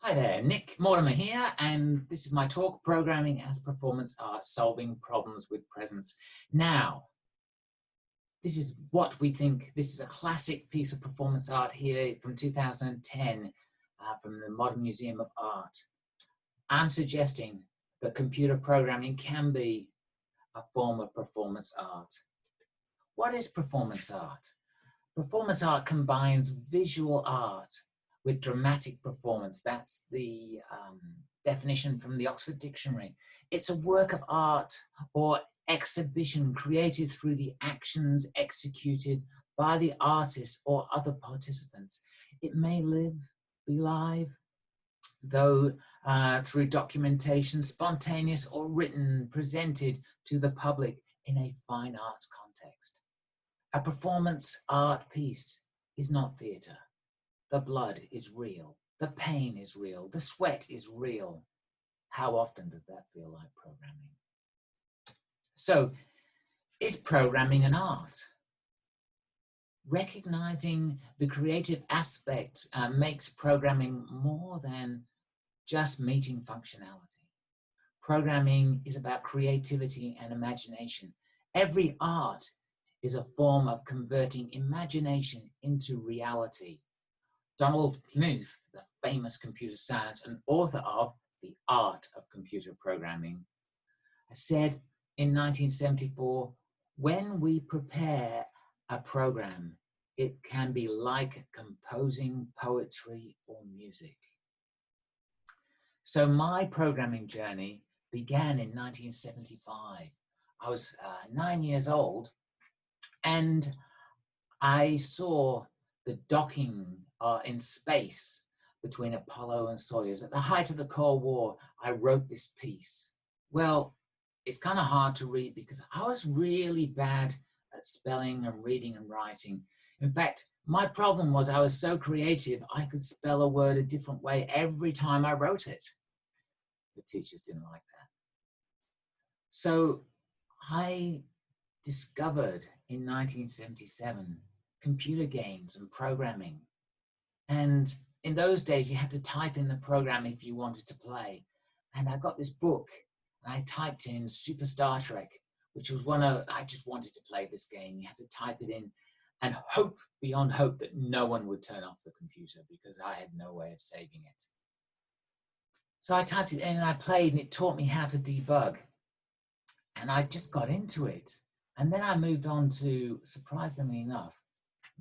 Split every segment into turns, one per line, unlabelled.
Hi there, Nick Mortimer here, and this is my talk, Programming as Performance Art, Solving Problems with Presence. Now, this is what we think. This is a classic piece of performance art here from 2010 from the Modern Museum of Art. I'm suggesting that computer programming can be a form of performance art. What is performance art? Performance art combines visual art with dramatic performance. That's the definition from the Oxford Dictionary. It's a work of art or exhibition created through the actions executed by the artist or other participants. It may be live, though through documentation, spontaneous or written, presented to the public in a fine arts context. A performance art piece is not theatre. The blood is real. The pain is real. The sweat is real. How often does that feel like programming? So, is programming an art? Recognizing the creative aspect makes programming more than just meeting functionality. Programming is about creativity and imagination. Every art is a form of converting imagination into reality. Donald Knuth, the famous computer science and author of The Art of Computer Programming, said in 1974, when we prepare a program, it can be like composing poetry or music. So my programming journey began in 1975. I was 9 years old, and I saw the docking in space between Apollo and Soyuz. At the height of the Cold War, I wrote this piece. Well, it's kind of hard to read because I was really bad at spelling and reading and writing. In fact, my problem was I was so creative, I could spell a word a different way every time I wrote it. The teachers didn't like that. So I discovered in 1977 computer games and programming. And in those days, you had to type in the program if you wanted to play. And I got this book, and I typed in Super Star Trek, which was I just wanted to play this game. You had to type it in and hope beyond hope that no one would turn off the computer because I had no way of saving it. So I typed it in and I played, and it taught me how to debug. And I just got into it. And then I moved on to, surprisingly enough,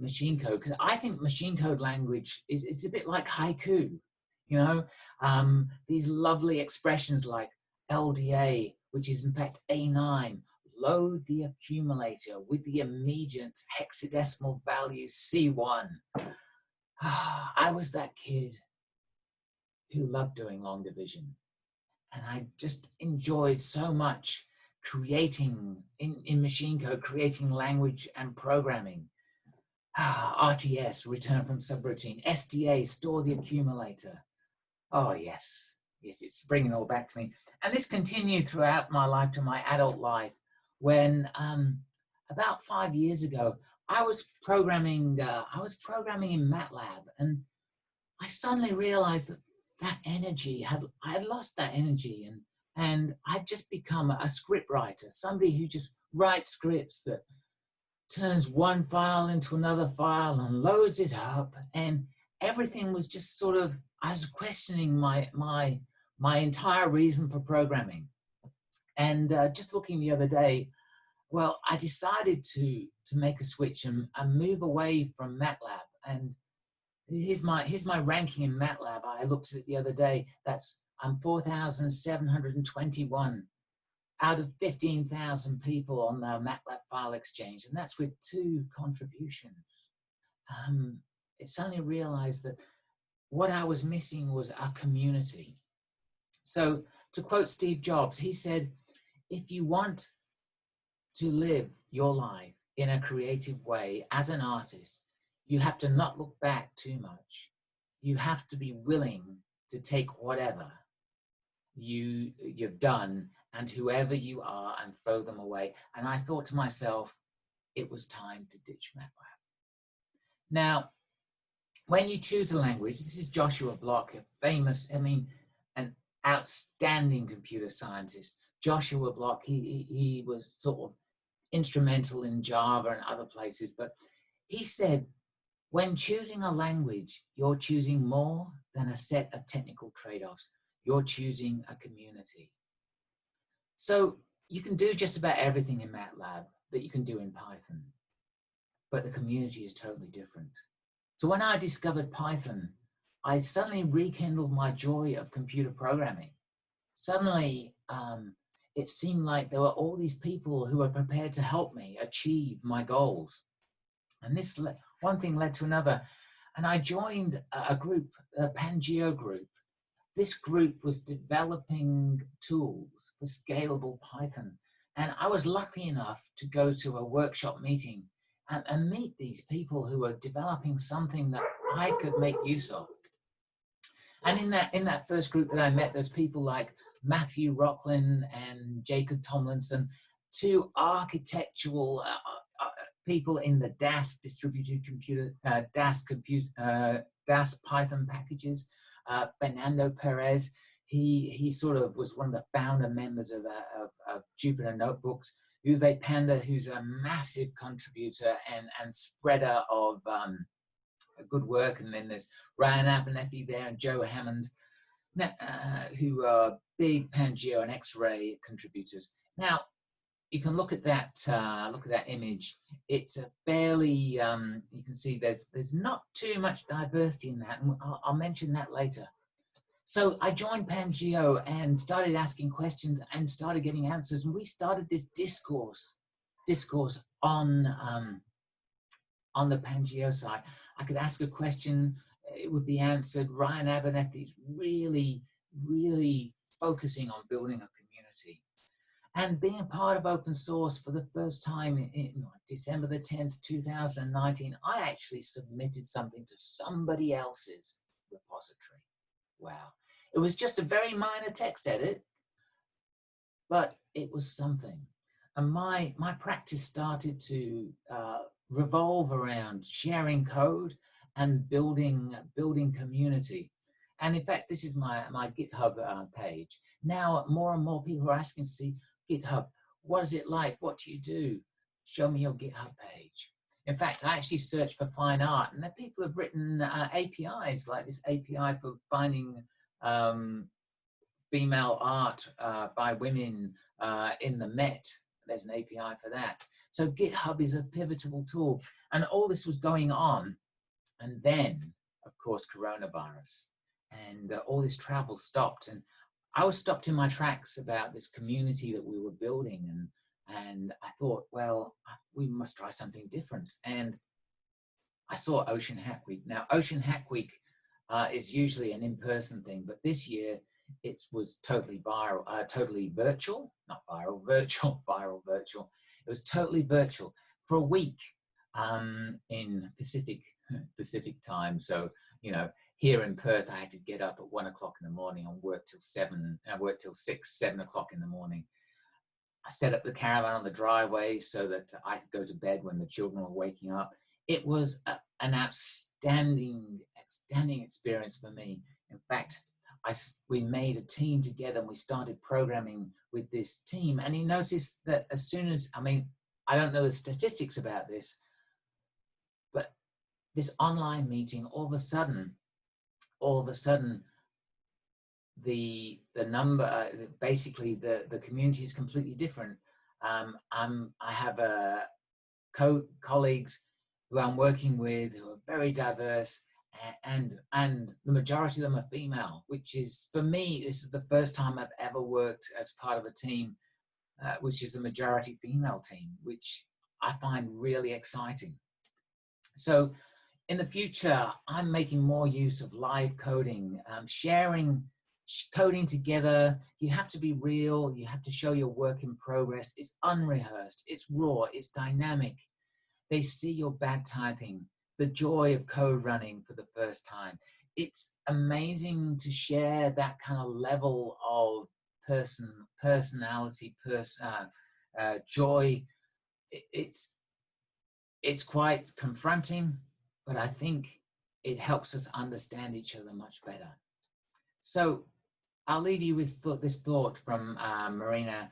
machine code, because I think machine code language is a bit like haiku, you know, these lovely expressions like LDA, which is in fact A9, load the accumulator with the immediate hexadecimal value C1. I was that kid who loved doing long division, and I just enjoyed so much creating in machine code, creating language and programming. RTS, return from subroutine. SDA, store the accumulator. Oh, yes, it's bringing it all back to me. And this continued throughout my life to my adult life when about 5 years ago, I was programming in MATLAB, and I suddenly realized that energy I had lost that energy, and I'd just become a script writer, somebody who just writes scripts that turns one file into another file and loads it up, and everything was just sort of, I was questioning my entire reason for programming. And just looking the other day, well, I decided to make a switch and move away from MATLAB. And here's my ranking in MATLAB. I looked at it the other day. I'm 4,721 out of 15,000 people on the MATLAB file exchange, and that's with 2 contributions. It suddenly realized that what I was missing was a community. So to quote Steve Jobs, he said, if you want to live your life in a creative way as an artist, you have to not look back too much. You have to be willing to take whatever you've done and whoever you are and throw them away. And I thought to myself, it was time to ditch MATLAB. Now, when you choose a language, this is Joshua Block, a famous, an outstanding computer scientist. Joshua Block, he was sort of instrumental in Java and other places, but he said, when choosing a language, you're choosing more than a set of technical trade-offs. You're choosing a community. So you can do just about everything in MATLAB that you can do in Python, but the community is totally different. So when I discovered Python, I suddenly rekindled my joy of computer programming. Suddenly, it seemed like there were all these people who were prepared to help me achieve my goals. And this one thing led to another. And I joined a group, a Pangeo group. This group was developing tools for scalable Python. And I was lucky enough to go to a workshop meeting and meet these people who were developing something that I could make use of. And in that first group that I met, there's people like Matthew Rocklin and Jacob Tomlinson, two architectural people in the DAS distributed computer, DAS Python packages. Fernando Perez, he sort of was one of the founder members of Jupyter Notebooks. Uwe Panda, who's a massive contributor and spreader of good work. And then there's Ryan Abernethy there and Joe Hammond, who are big Pangeo and X-ray contributors. Now, you can look at that image. It's a fairly, you can see there's not too much diversity in that, and I'll mention that later. So I joined Pangeo and started asking questions and started getting answers, and we started this discourse on the Pangeo side. I could ask a question, it would be answered. Ryan Abernethy's really, really focusing on building a community. And being a part of open source for the first time in December the 10th, 2019, I actually submitted something to somebody else's repository. Wow. It was just a very minor text edit, but it was something. And my practice started to revolve around sharing code and building community. And in fact, this is my GitHub page. Now, more and more people are asking to see GitHub. What is it like? What do you do? Show me your GitHub page. In fact, I actually searched for fine art, and people have written APIs, like this API for finding female art by women in the Met. There's an API for that. So GitHub is a pivotal tool. And all this was going on. And then, of course, coronavirus. And all this travel stopped. And I was stopped in my tracks about this community that we were building. And I thought, well, we must try something different. And I saw Ocean Hack Week. Now, Ocean Hack Week is usually an in-person thing, but this year it was totally viral, totally virtual, not viral, virtual, viral, virtual. It was totally virtual for a week in Pacific time. So, you know, here in Perth, I had to get up at 1 o'clock in the morning and work till 7, and I worked till 6, 7 o'clock in the morning. I set up the caravan on the driveway so that I could go to bed when the children were waking up. It was an outstanding experience for me. In fact, we made a team together and we started programming with this team. And you notice that as soon as, I don't know the statistics about this, but this online meeting, all of a sudden, the number, basically the community is completely different. I have colleagues who I'm working with who are very diverse, and the majority of them are female, which is, for me, this is the first time I've ever worked as part of a team which is a majority female team, which I find really exciting. So in the future, I'm making more use of live coding, sharing coding together. You have to be real. You have to show your work in progress. It's unrehearsed. It's raw. It's dynamic. They see your bad typing, the joy of code running for the first time. It's amazing to share that kind of level of personality, joy. It's quite confronting, but I think it helps us understand each other much better. So I'll leave you with this thought from Marina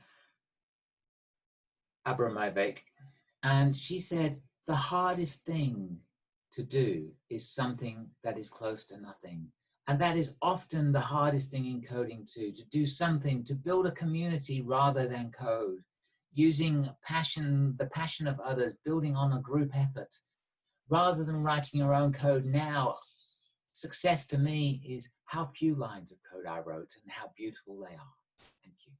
Abramovic. And she said, the hardest thing to do is something that is close to nothing. And that is often the hardest thing in coding too, to do something, to build a community rather than code, using passion, the passion of others, building on a group effort, rather than writing your own code. Now, success to me is how few lines of code I wrote and how beautiful they are. Thank you.